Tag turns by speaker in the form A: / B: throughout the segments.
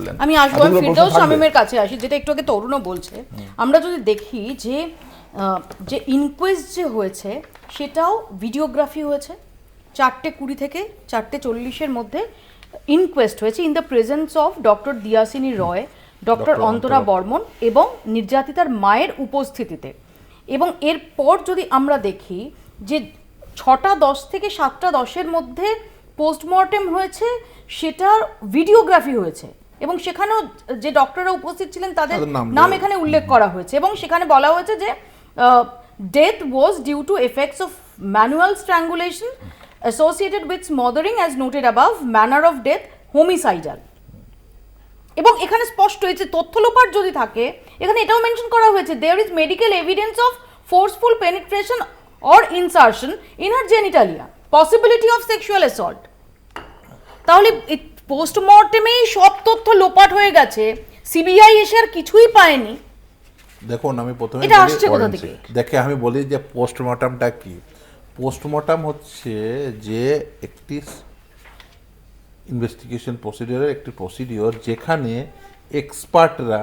A: করলেন।
B: আমি আসবো ফিরদৌস শামীমের কাছে আসি, যেটা একটু আগে তরুণও বলছে। আমরা যদি দেখি যে যে ইনকোয়েস্ট যে হয়েছে সেটাও ভিডিওগ্রাফি হয়েছে, 4:20 থেকে 4:40 মধ্যে ইনকোয়েস্ট হয়েছে in the presence of doctor Diyasini Roy, doctor Antara Barman এবং নির্যাতিতার মায়ের উপস্থিতিতে। এবং এরপর যদি আমরা দেখি যে 6:10 থেকে 7:10 মধ্যে পোস্টমর্টেম হয়েছে, সেটার ভিডিওগ্রাফি হয়েছে এবং সেখানেও যে ডক্টররা উপস্থিত ছিলেন তাদের নাম এখানে উল্লেখ করা হয়েছে এবং সেখানে বলা হয়েছে যে death was due to effects of manual strangulation associated with smothering as noted above, manner of death homicidal. এবং এখানে স্পষ্ট হয়েছে তথ্য লোপাট যদি থাকে, এখানে এটাও মেনশন করা হয়েছে there is medical evidence of forceful penetration or insertion in her genitalia, possibility of sexual assault. তাহলে পোস্টমর্টেমেই সব তথ্য লোপাট হয়ে গেছে, সিবিআই এসে আর কিছুই পায়নি।
A: দেখুন আমি প্রথমে
B: এটা আসছে কোথা থেকে?
A: দেখে আমি বলি যে পোস্টমর্টমটা কি। পোস্টমর্টম হচ্ছে যে একটি ইনভেস্টিগেশন প্রসিডিওরের একটি প্রসিডিওর যেখানে এক্সপার্টরা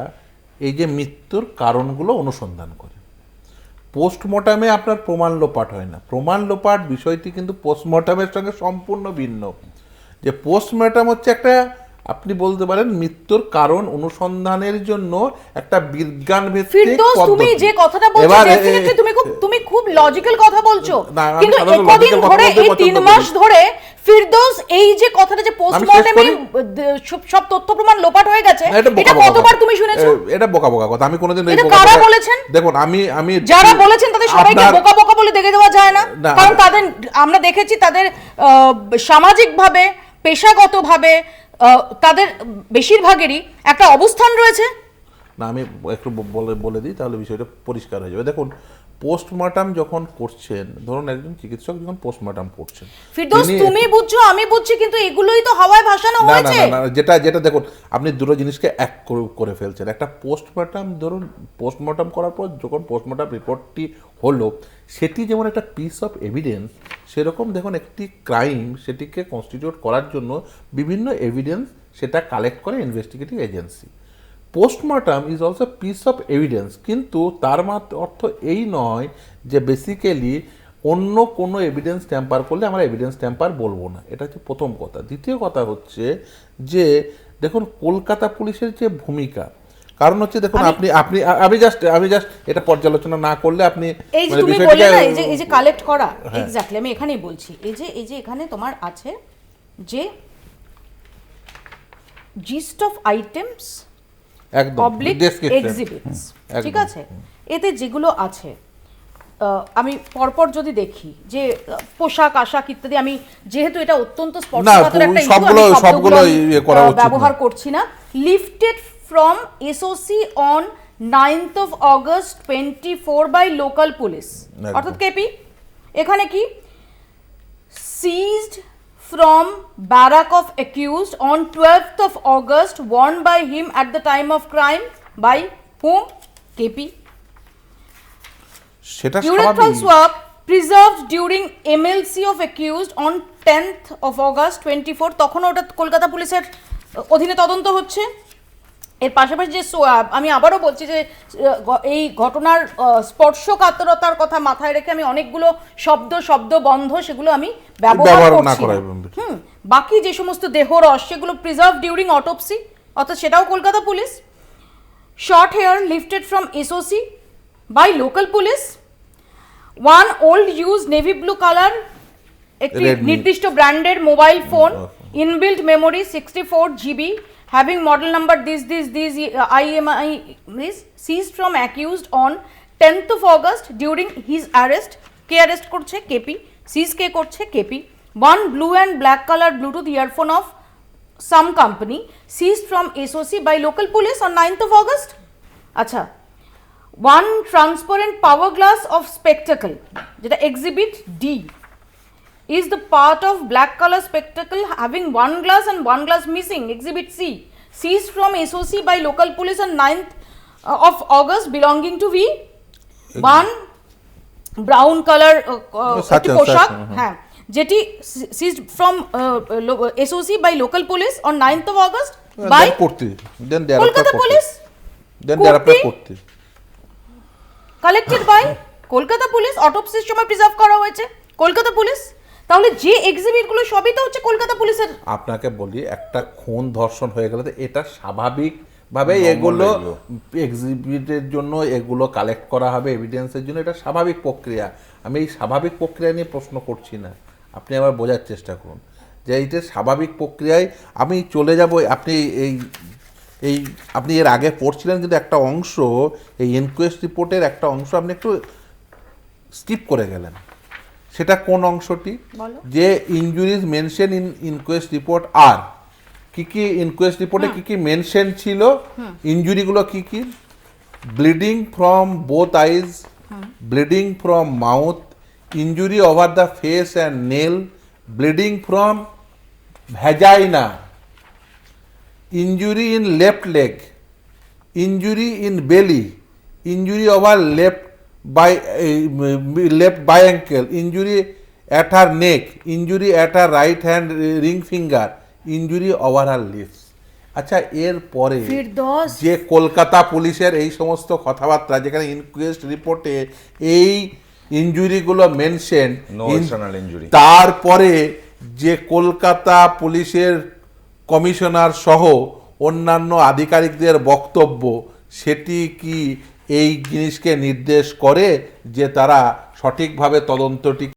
A: এই যে মৃত্যুর কারণগুলো অনুসন্ধান করে। পোস্টমর্টমে আপনার প্রমাণ লোপাট হয় না। প্রমাণ লোপাট বিষয়টি কিন্তু পোস্টমর্টমের সঙ্গে সম্পূর্ণ ভিন্ন। যে পোস্টমর্টম হচ্ছে একটা, আপনি বলতে পারেন মৃত্যুর কারণ অনুসন্ধানের জন্য একটা বিজ্ঞান ভিত্তিক পদ্ধতি।
B: তুমি যে কথাটা বলছো ডেফিনেটলি তুমি খুব লজিক্যাল কথা বলছো, কিন্তু একদিন ধরে এই 3 মাস ধরে ফিরদৌস এই যে কথাটা যে পোস্টমর্টেমে সব তথ্য প্রমাণ লোপাট হয়ে গেছে, এটা কতবার তুমি শুনেছো?
A: এটা বোকা বোকা কথা। আমি কোনোদিন
B: এটা কারা বলেছেন?
A: দেখুন আমি
B: যারা বলেছেন তাদের সবাইকে বোকা বোকা বলে দেখে দেওয়া যায় না, কারণ তাদের আমরা দেখেছি তাদের সামাজিকভাবে পেশাগতভাবে তাদের বেশিরভাগেরই একটা অবস্থান রয়েছে।
A: না আমি একটু বলে দিই তাহলে বিষয়টা পরিষ্কার হয়ে যাবে। দেখুন পোস্টমর্টম যখন করছেন, ধরুন একজন চিকিৎসক যখন পোস্টমর্টম করছেন,
B: ফিরদৌস তুমি বুঝছো আমি বুঝছি, কিন্তু এগুলোই তো হাওয়ায় ভাসানো হয়েছে।
A: না যেটা দেখুন আপনি দুটো জিনিসকে এক করে ফেলছেন। একটা পোস্টমর্টম, ধরুন পোস্টমর্টম করার পর যখন পোস্টমর্টম রিপোর্টটি হলো, সেটি যেমন একটা পিস অফ এভিডেন্স, সেরকম দেখুন একটি ক্রাইম সেটিকে কনস্টিটিউট করার জন্য বিভিন্ন এভিডেন্স সেটা কালেক্ট করে investigative agency. Post-mortem is also piece of evidence, কিন্তু তার অর্থ এই নয় যে বেসিক্যালি অন্য কোনো এভিডেন্স ট্যাম্পার করলে আমরা এভিডেন্স ট্যাম্পার বলবো না। এটা হচ্ছে প্রথম কথা। দ্বিতীয় কথা হচ্ছে যে দেখুন কলকাতা পুলিশের যে ভূমিকা, কারণ হচ্ছে দেখুন আমি জাস্ট এটা পর্যালোচনা না করলে আপনি
B: এই যে তুমি বললে না এই যে কালেক্ট করা, এক্স্যাক্টলি আমি এখানেই বলছি। এই যে এখানে তোমার আছে যে gist of items public exhibits, ঠিক আছে? এতে যেগুলো আছে আমি পরপর যদি দেখি যে পোশাক আশাক ইত্যাদি, আমি যেহেতু এটা অত্যন্ত স্পর্শকাতর একটা
A: সবগুলো
B: ব্যবহার করছি না। Lifted from SOC on 9th of August 24 by local police, অর্থাৎ কেপি। এখানে কি seized from barrack of accused on 12th of August, worn by him at the time of crime by whom? KP.
A: সেটা
B: urethral swab preserved during MLC of accused on 10th of August 24, তখন ওটা কলকাতা পুলিশের অধীনে তদন্ত হচ্ছে। এর পাশাপাশি যে সোয়াব, আমি আবারও বলছি যে এই ঘটনার স্পর্শকাতরতার কথা মাথায় রেখে আমি অনেকগুলো শব্দ বন্ধ সেগুলো আমি ব্যবহার করছি। বাকি যে সমস্ত দেহরস সেগুলো প্রিজার্ভ ডিউরিং অটোপসি, অর্থাৎ সেটাও Kolkata police. Short hair lifted from SOC by local police. One old use navy blue colour একটি নির্দিষ্ট ব্র্যান্ডের mobile phone, inbuilt memory 64 GB, having model number this IMI is seized from accused on 10th of August during his arrest. K arrest করছে? KP. সিজ কে করছে? KP. One blue and black color Bluetooth earphone of some company seized from SOC by local police on 9th of August. আচ্ছা, one transparent power glass of spectacle, যেটা exhibit D, is the part of black color spectacle having one glass and one glass missing, exhibit C, seized from SOC by local police on 9th of August belonging to V. One brown color একটি পোশাক, হ্যাঁ, যেটি seized from SOC by local police on 9th of August by
A: করতে then
B: Kolkata police,
A: then ডেরাপ্রার করতে
B: collected by Kolkata police, অটোপসির সময় preserve করা হয়েছে কলকাতা পুলিশ। তাহলে যে এক্সিবিটগুলো সবই তো হচ্ছে কলকাতা পুলিশের।
A: আপনাকে বলি, একটা খুন ধর্ষণ হয়ে গেলে তো এটা স্বাভাবিকভাবে এগুলো এক্সিবিটের জন্য এগুলো কালেক্ট করা হবে, এভিডেন্সের জন্য, এটা স্বাভাবিক প্রক্রিয়া। আমি এই স্বাভাবিক প্রক্রিয়া নিয়ে প্রশ্ন করছি না, আপনি আবার বোঝার চেষ্টা করুন যে এইটা স্বাভাবিক প্রক্রিয়ায় আমি চলে যাব। আপনি এই আপনি এর আগে পড়ছিলেন কিন্তু একটা অংশ, এই ইনকোয়েস্ট রিপোর্টের একটা অংশ আপনি একটু স্কিপ করে গেলেন। সেটা কোন অংশটি?
B: বলো।
A: যে injuries mention in inquest report আর কি কি ইনকোয়েস্ট রিপোর্টে কি কি মেনশন ছিল, ইনজুরিগুলো কি কি? Bleeding from both eyes, bleeding from mouth, injury over the face and nail, bleeding from vagina, injury in left leg, injury in belly, injury over left by ankle, injury at her neck, injury at her right hand ring finger, injury over her lips. আচ্ছা, এর পরে
B: ফিরদৌস।
A: যে কলকাতা পুলিশের এই সমস্ত কথাবার্তা, যেখানে inquest রিপোর্টে এই ইনজুরিগুলো মেনশন,
C: No external injury.
A: তারপরে যে কলকাতা পুলিশের কমিশনার সহ অন্যান্য আধিকারিকদের বক্তব্য, সেটি কি এই জিনিসকে নির্দেশ করে যে তারা সঠিকভাবে তদন্তটি